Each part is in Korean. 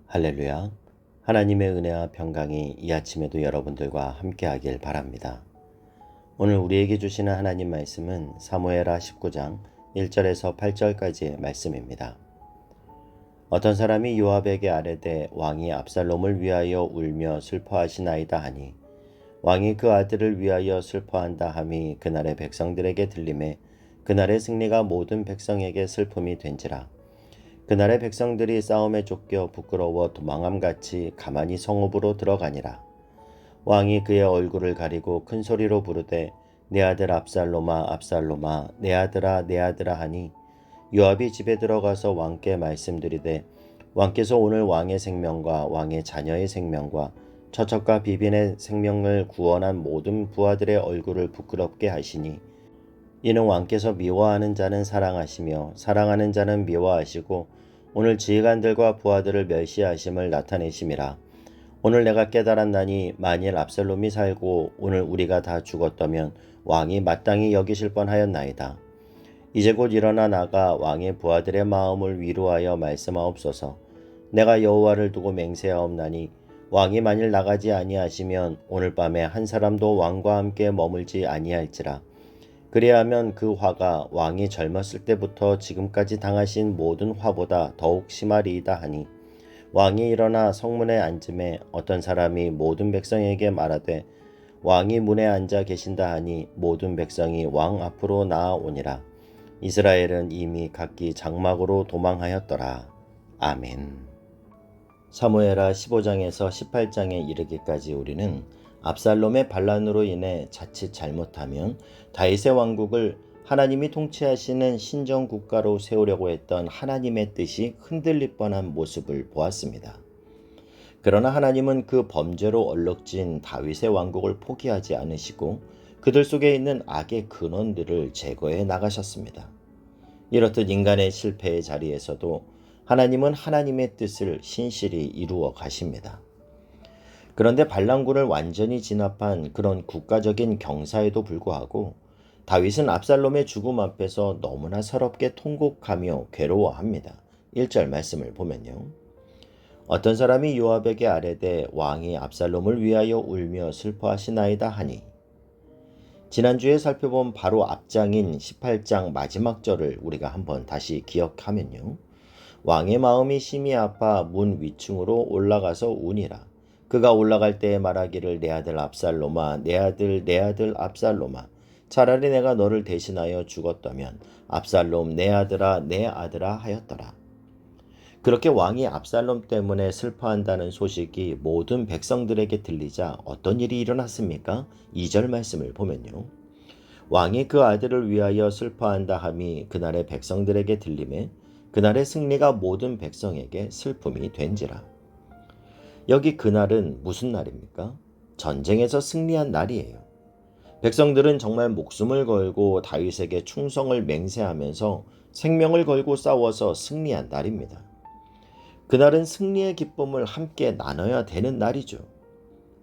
할렐루야. 하나님의 은혜와 평강이 이 아침에도 여러분들과 함께하길 바랍니다. 오늘 우리에게 주시는 하나님 말씀은 사무엘하 19장 1절에서 8절까지의 말씀입니다. 어떤 사람이 요압에게 아뢰되 왕이 압살롬을 위하여 울며 슬퍼하시나이다 하니 왕이 그 아들을 위하여 슬퍼한다 함이 그날의 백성들에게 들림에 그날의 승리가 모든 백성에게 슬픔이 된지라. 그날의 백성들이 싸움에 쫓겨 부끄러워 도망함같이 가만히 성읍으로 들어가니라. 왕이 그의 얼굴을 가리고 큰 소리로 부르되 내 아들 압살롬아 압살롬아 내 아들아 내 아들아 하니 요압이 집에 들어가서 왕께 말씀드리되 왕께서 오늘 왕의 생명과 왕의 자녀의 생명과 처첩과 비빈의 생명을 구원한 모든 부하들의 얼굴을 부끄럽게 하시니 이는 왕께서 미워하는 자는 사랑하시며 사랑하는 자는 미워하시고 오늘 지휘관들과 부하들을 멸시하심을 나타내심이라. 오늘 내가 깨달았나니 만일 압살롬이 살고 오늘 우리가 다 죽었다면 왕이 마땅히 여기실 뻔하였나이다. 이제 곧 일어나 나가 왕의 부하들의 마음을 위로하여 말씀하옵소서. 내가 여호와를 두고 맹세하옵나니 왕이 만일 나가지 아니하시면 오늘 밤에 한 사람도 왕과 함께 머물지 아니할지라. 그리하면 그 화가 왕이 젊었을 때부터 지금까지 당하신 모든 화보다 더욱 심하리이다 하니 왕이 일어나 성문에 앉음에 어떤 사람이 모든 백성에게 말하되 왕이 문에 앉아 계신다 하니 모든 백성이 왕 앞으로 나아오니라. 이스라엘은 이미 각기 장막으로 도망하였더라. 아멘. 사무엘하 15장에서 18장에 이르기까지 우리는 압살롬의 반란으로 인해 자칫 잘못하면 다윗의 왕국을 하나님이 통치하시는 신정국가로 세우려고 했던 하나님의 뜻이 흔들릴 뻔한 모습을 보았습니다. 그러나 하나님은 그 범죄로 얼룩진 다윗의 왕국을 포기하지 않으시고 그들 속에 있는 악의 근원들을 제거해 나가셨습니다. 이렇듯 인간의 실패의 자리에서도 하나님은 하나님의 뜻을 신실히 이루어 가십니다. 그런데 반란군을 완전히 진압한 그런 국가적인 경사에도 불구하고 다윗은 압살롬의 죽음 앞에서 너무나 서럽게 통곡하며 괴로워합니다. 1절 말씀을 보면요. 어떤 사람이 요압에게 아뢰되 왕이 압살롬을 위하여 울며 슬퍼하시나이다 하니 지난주에 살펴본 바로 앞장인 18장 마지막 절을 우리가 한번 다시 기억하면요. 왕의 마음이 심히 아파 문 위층으로 올라가서 우니라. 그가 올라갈 때에 말하기를 내 아들 압살롬아 내 아들 압살롬아 차라리 내가 너를 대신하여 죽었다면 압살롬 내 아들아 하였더라. 그렇게 왕이 압살롬 때문에 슬퍼한다는 소식이 모든 백성들에게 들리자 어떤 일이 일어났습니까? 2절 말씀을 보면요. 왕이 그 아들을 위하여 슬퍼한다 함이 그날의 백성들에게 들림에 그날의 승리가 모든 백성에게 슬픔이 된지라. 여기 그날은 무슨 날입니까? 전쟁에서 승리한 날이에요. 백성들은 정말 목숨을 걸고 다윗에게 충성을 맹세하면서 생명을 걸고 싸워서 승리한 날입니다. 그날은 승리의 기쁨을 함께 나눠야 되는 날이죠.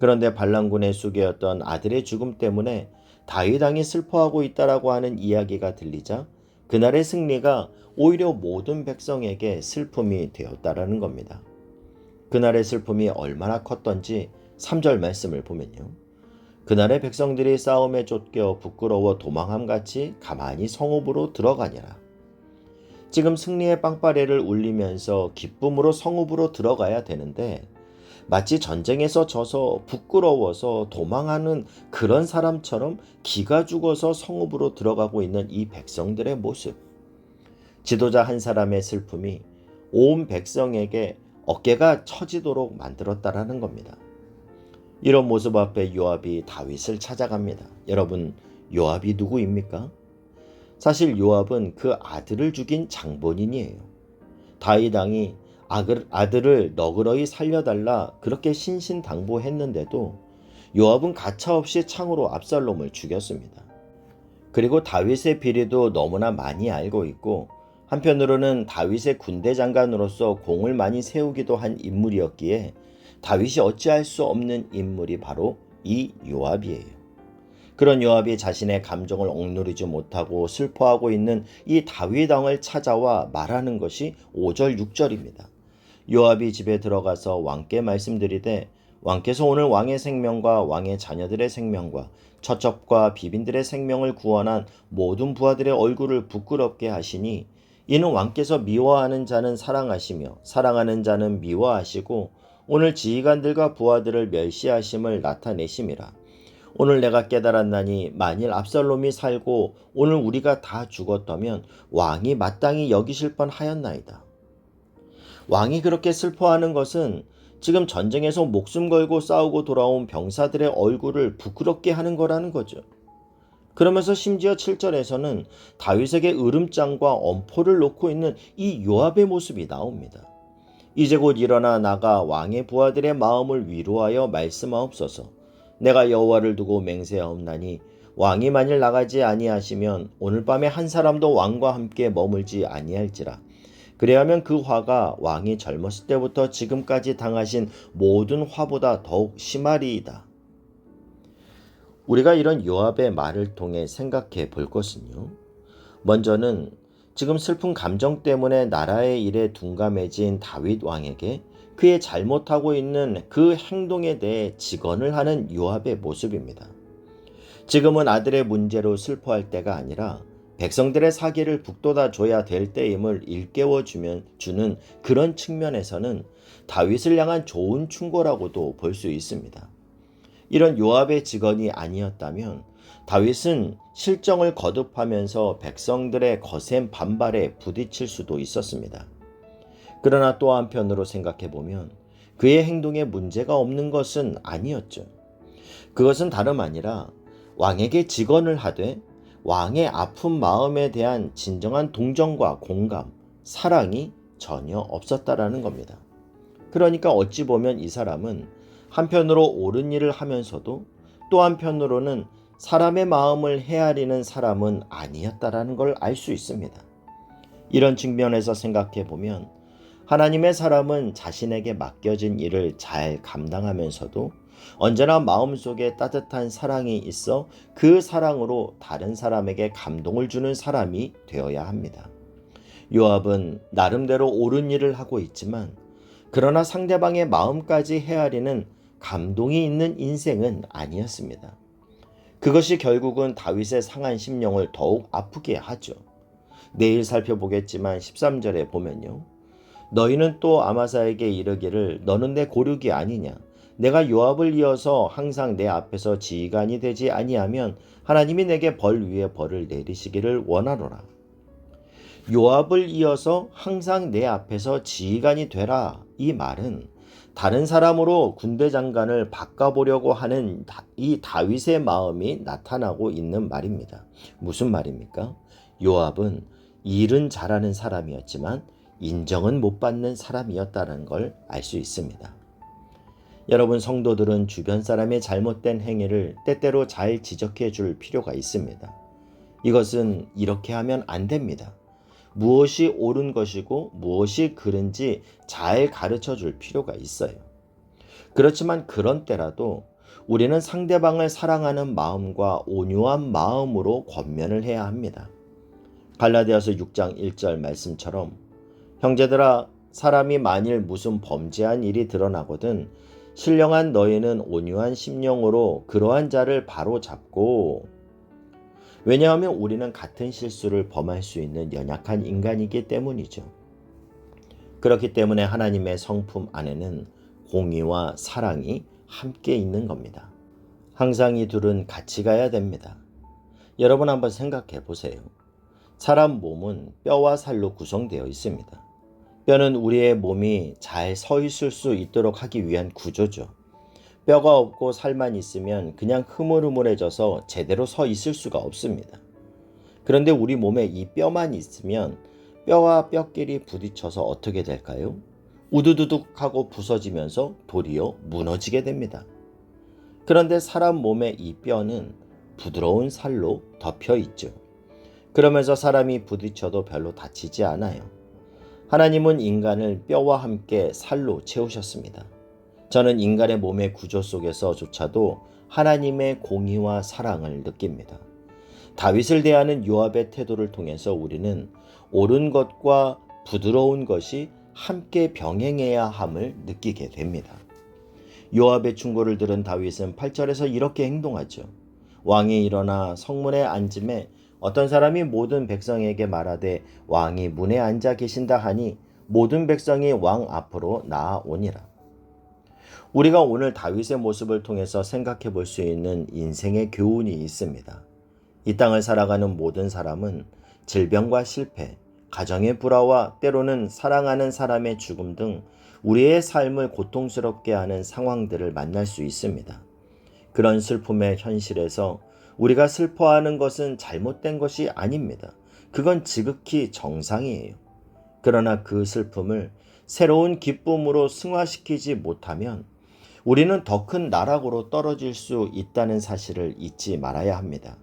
그런데 반란군의 수괴였던 아들의 죽음 때문에 다윗 왕이 슬퍼하고 있다라고 하는 이야기가 들리자 그날의 승리가 오히려 모든 백성에게 슬픔이 되었다라는 겁니다. 그날의 슬픔이 얼마나 컸던지 3절 말씀을 보면요. 그날의 백성들이 싸움에 쫓겨 부끄러워 도망함같이 가만히 성읍으로 들어가니라. 지금 승리의 빵빠레를 울리면서 기쁨으로 성읍으로 들어가야 되는데 마치 전쟁에서 져서 부끄러워서 도망하는 그런 사람처럼 기가 죽어서 성읍으로 들어가고 있는 이 백성들의 모습. 지도자 한 사람의 슬픔이 온 백성에게 어깨가 처지도록 만들었다라는 겁니다. 이런 모습 앞에 요압이 다윗을 찾아갑니다. 여러분, 요압이 누구입니까? 사실 요압은 그 아들을 죽인 장본인이에요. 다윗 왕이 아들을 너그러이 살려달라 그렇게 신신당부했는데도 요압은 가차없이 창으로 압살롬을 죽였습니다. 그리고 다윗의 비리도 너무나 많이 알고 있고 한편으로는 다윗의 군대 장관으로서 공을 많이 세우기도 한 인물이었기에 다윗이 어찌할 수 없는 인물이 바로 이 요압이에요. 그런 요압이 자신의 감정을 억누르지 못하고 슬퍼하고 있는 이 다윗 왕을 찾아와 말하는 것이 5절 6절입니다. 요압이 집에 들어가서 왕께 말씀드리되 왕께서 오늘 왕의 생명과 왕의 자녀들의 생명과 처첩과 비빈들의 생명을 구원한 모든 부하들의 얼굴을 부끄럽게 하시니 이는 왕께서 미워하는 자는 사랑하시며 사랑하는 자는 미워하시고 오늘 지휘관들과 부하들을 멸시하심을 나타내심이라. 오늘 내가 깨달았나니 만일 압살롬이 살고 오늘 우리가 다 죽었다면 왕이 마땅히 여기실 뻔하였나이다. 왕이 그렇게 슬퍼하는 것은 지금 전쟁에서 목숨 걸고 싸우고 돌아온 병사들의 얼굴을 부끄럽게 하는 거라는 거죠. 그러면서 심지어 7절에서는 다윗에게 으름장과 엄포를 놓고 있는 이 요압의 모습이 나옵니다. 이제 곧 일어나 나가 왕의 부하들의 마음을 위로하여 말씀하옵소서. 내가 여호와를 두고 맹세하옵나니 왕이 만일 나가지 아니하시면 오늘 밤에 한 사람도 왕과 함께 머물지 아니할지라. 그래야면 그 화가 왕이 젊었을 때부터 지금까지 당하신 모든 화보다 더욱 심하리이다. 우리가 이런 요압의 말을 통해 생각해 볼 것은요. 먼저는 지금 슬픈 감정 때문에 나라의 일에 둔감해진 다윗 왕에게 그의 잘못하고 있는 그 행동에 대해 직언을 하는 요압의 모습입니다. 지금은 아들의 문제로 슬퍼할 때가 아니라 백성들의 사기를 북돋아 줘야 될 때임을 일깨워 주는 그런 측면에서는 다윗을 향한 좋은 충고라고도 볼 수 있습니다. 이런 요압의 직언이 아니었다면 다윗은 실정을 거듭하면서 백성들의 거센 반발에 부딪힐 수도 있었습니다. 그러나 또 한편으로 생각해 보면 그의 행동에 문제가 없는 것은 아니었죠. 그것은 다름 아니라 왕에게 직언을 하되 왕의 아픈 마음에 대한 진정한 동정과 공감, 사랑이 전혀 없었다라는 겁니다. 그러니까 어찌 보면 이 사람은 한편으로 옳은 일을 하면서도 또 한편으로는 사람의 마음을 헤아리는 사람은 아니었다라는 걸 알 수 있습니다. 이런 측면에서 생각해 보면 하나님의 사람은 자신에게 맡겨진 일을 잘 감당하면서도 언제나 마음속에 따뜻한 사랑이 있어 그 사랑으로 다른 사람에게 감동을 주는 사람이 되어야 합니다. 요압은 나름대로 옳은 일을 하고 있지만 그러나 상대방의 마음까지 헤아리는 감동이 있는 인생은 아니었습니다. 그것이 결국은 다윗의 상한 심령을 더욱 아프게 하죠. 내일 살펴보겠지만 13절에 보면요. 너희는 또 아마사에게 이르기를 너는 내 고륙이 아니냐. 내가 요압을 이어서 항상 내 앞에서 지휘관이 되지 아니하면 하나님이 내게 벌 위에 벌을 내리시기를 원하노라. 요압을 이어서 항상 내 앞에서 지휘관이 되라. 이 말은 다른 사람으로 군대 장관을 바꿔보려고 하는 이 다윗의 마음이 나타나고 있는 말입니다. 무슨 말입니까? 요압은 일은 잘하는 사람이었지만 인정은 못 받는 사람이었다는 걸 알 수 있습니다. 여러분 성도들은 주변 사람의 잘못된 행위를 때때로 잘 지적해 줄 필요가 있습니다. 이것은 이렇게 하면 안 됩니다. 무엇이 옳은 것이고 무엇이 그른지 잘 가르쳐 줄 필요가 있어요. 그렇지만 그런 때라도 우리는 상대방을 사랑하는 마음과 온유한 마음으로 권면을 해야 합니다. 갈라디아서 6장 1절 말씀처럼 형제들아 사람이 만일 무슨 범죄한 일이 드러나거든 신령한 너희는 온유한 심령으로 그러한 자를 바로잡고 왜냐하면 우리는 같은 실수를 범할 수 있는 연약한 인간이기 때문이죠. 그렇기 때문에 하나님의 성품 안에는 공의와 사랑이 함께 있는 겁니다. 항상 이 둘은 같이 가야 됩니다. 여러분 한번 생각해 보세요. 사람 몸은 뼈와 살로 구성되어 있습니다. 뼈는 우리의 몸이 잘 서 있을 수 있도록 하기 위한 구조죠. 뼈가 없고 살만 있으면 그냥 흐물흐물해져서 제대로 서 있을 수가 없습니다. 그런데 우리 몸에 이 뼈만 있으면 뼈와 뼈끼리 부딪혀서 어떻게 될까요? 우두두둑하고 부서지면서 도리어 무너지게 됩니다. 그런데 사람 몸의 이 뼈는 부드러운 살로 덮여 있죠. 그러면서 사람이 부딪혀도 별로 다치지 않아요. 하나님은 인간을 뼈와 함께 살로 채우셨습니다. 저는 인간의 몸의 구조 속에서조차도 하나님의 공의와 사랑을 느낍니다. 다윗을 대하는 요압의 태도를 통해서 우리는 옳은 것과 부드러운 것이 함께 병행해야 함을 느끼게 됩니다. 요압의 충고를 들은 다윗은 8절에서 이렇게 행동하죠. 왕이 일어나 성문에 앉음에 어떤 사람이 모든 백성에게 말하되 왕이 문에 앉아 계신다 하니 모든 백성이 왕 앞으로 나아오니라. 우리가 오늘 다윗의 모습을 통해서 생각해 볼 수 있는 인생의 교훈이 있습니다. 이 땅을 살아가는 모든 사람은 질병과 실패, 가정의 불화와 때로는 사랑하는 사람의 죽음 등 우리의 삶을 고통스럽게 하는 상황들을 만날 수 있습니다. 그런 슬픔의 현실에서 우리가 슬퍼하는 것은 잘못된 것이 아닙니다. 그건 지극히 정상이에요. 그러나 그 슬픔을 새로운 기쁨으로 승화시키지 못하면 우리는 더 큰 나락으로 떨어질 수 있다는 사실을 잊지 말아야 합니다.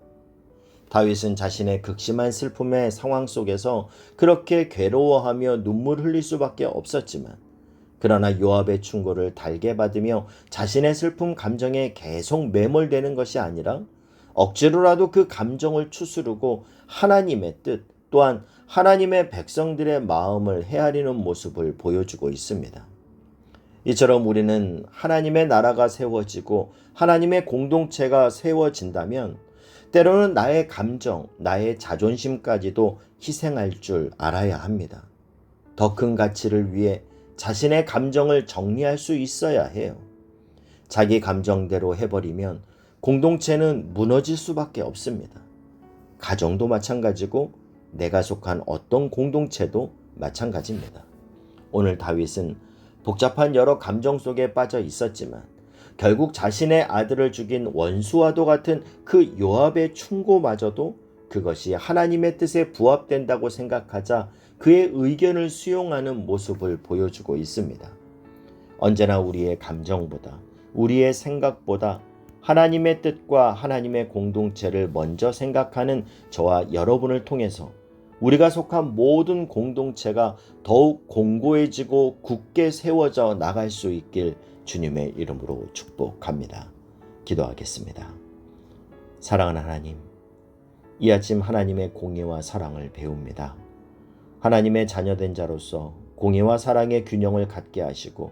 다윗은 자신의 극심한 슬픔의 상황 속에서 그렇게 괴로워하며 눈물 흘릴 수밖에 없었지만, 그러나 요압의 충고를 달게 받으며 자신의 슬픔 감정에 계속 매몰되는 것이 아니라 억지로라도 그 감정을 추스르고 하나님의 뜻 또한 하나님의 백성들의 마음을 헤아리는 모습을 보여주고 있습니다. 이처럼 우리는 하나님의 나라가 세워지고 하나님의 공동체가 세워진다면 때로는 나의 감정, 나의 자존심까지도 희생할 줄 알아야 합니다. 더 큰 가치를 위해 자신의 감정을 정리할 수 있어야 해요. 자기 감정대로 해버리면 공동체는 무너질 수밖에 없습니다. 가정도 마찬가지고 내가 속한 어떤 공동체도 마찬가지입니다. 오늘 다윗은 복잡한 여러 감정 속에 빠져 있었지만 결국 자신의 아들을 죽인 원수와도 같은 그 요압의 충고마저도 그것이 하나님의 뜻에 부합된다고 생각하자 그의 의견을 수용하는 모습을 보여주고 있습니다. 언제나 우리의 감정보다, 우리의 생각보다 하나님의 뜻과 하나님의 공동체를 먼저 생각하는 저와 여러분을 통해서 우리가 속한 모든 공동체가 더욱 공고해지고 굳게 세워져 나갈 수 있길 주님의 이름으로 축복합니다. 기도하겠습니다. 사랑하는 하나님, 이 아침 하나님의 공의와 사랑을 배웁니다. 하나님의 자녀된 자로서 공의와 사랑의 균형을 갖게 하시고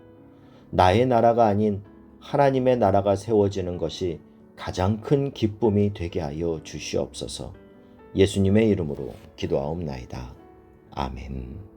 나의 나라가 아닌 하나님의 나라가 세워지는 것이 가장 큰 기쁨이 되게 하여 주시옵소서. 예수님의 이름으로 기도하옵나이다. 아멘.